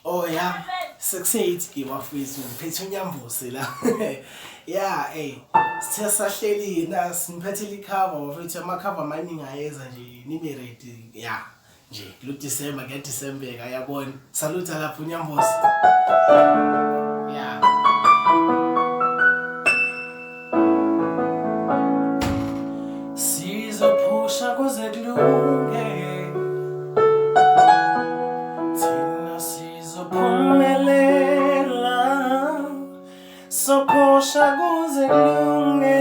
Oh yeah, 6-8 ke bafethu ngiphethe unyambusi la. Yeah, hey. Sithe sahleli na simphethile icover bafethu amacover amaningi ayeza nje nibe ready. Yeah. Nje lo December ngeDecember yabona. Salute lapho unyambusi. Yeah. Sophusha kuze klunge. Phumelela sophusha kuze klunge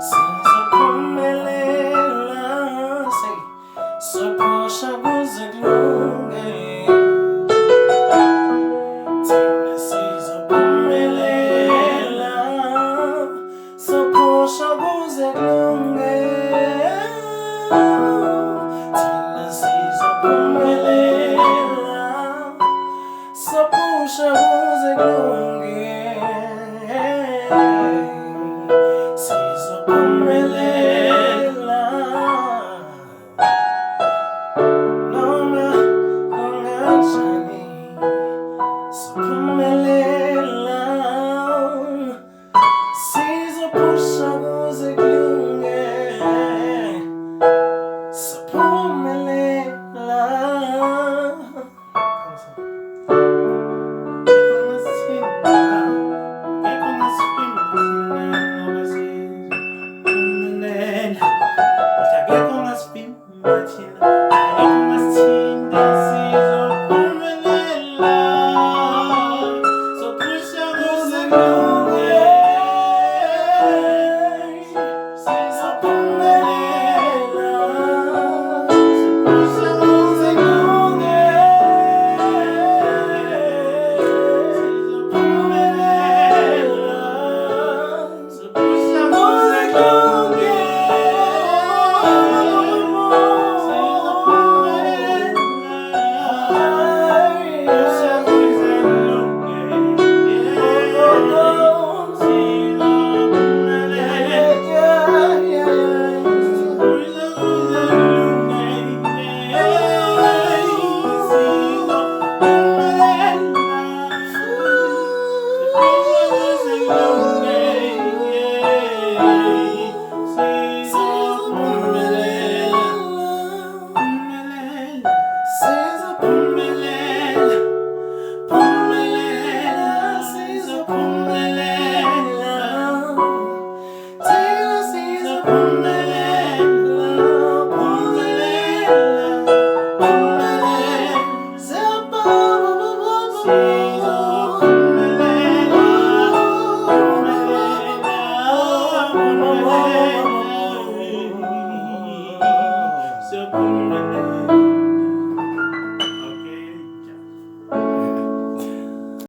sizophumelela sophusha kuze klunge thina sizophumelela sophusha kuze klunge sophusha kuze klunge sizophumelela noma kunganjani sophumelela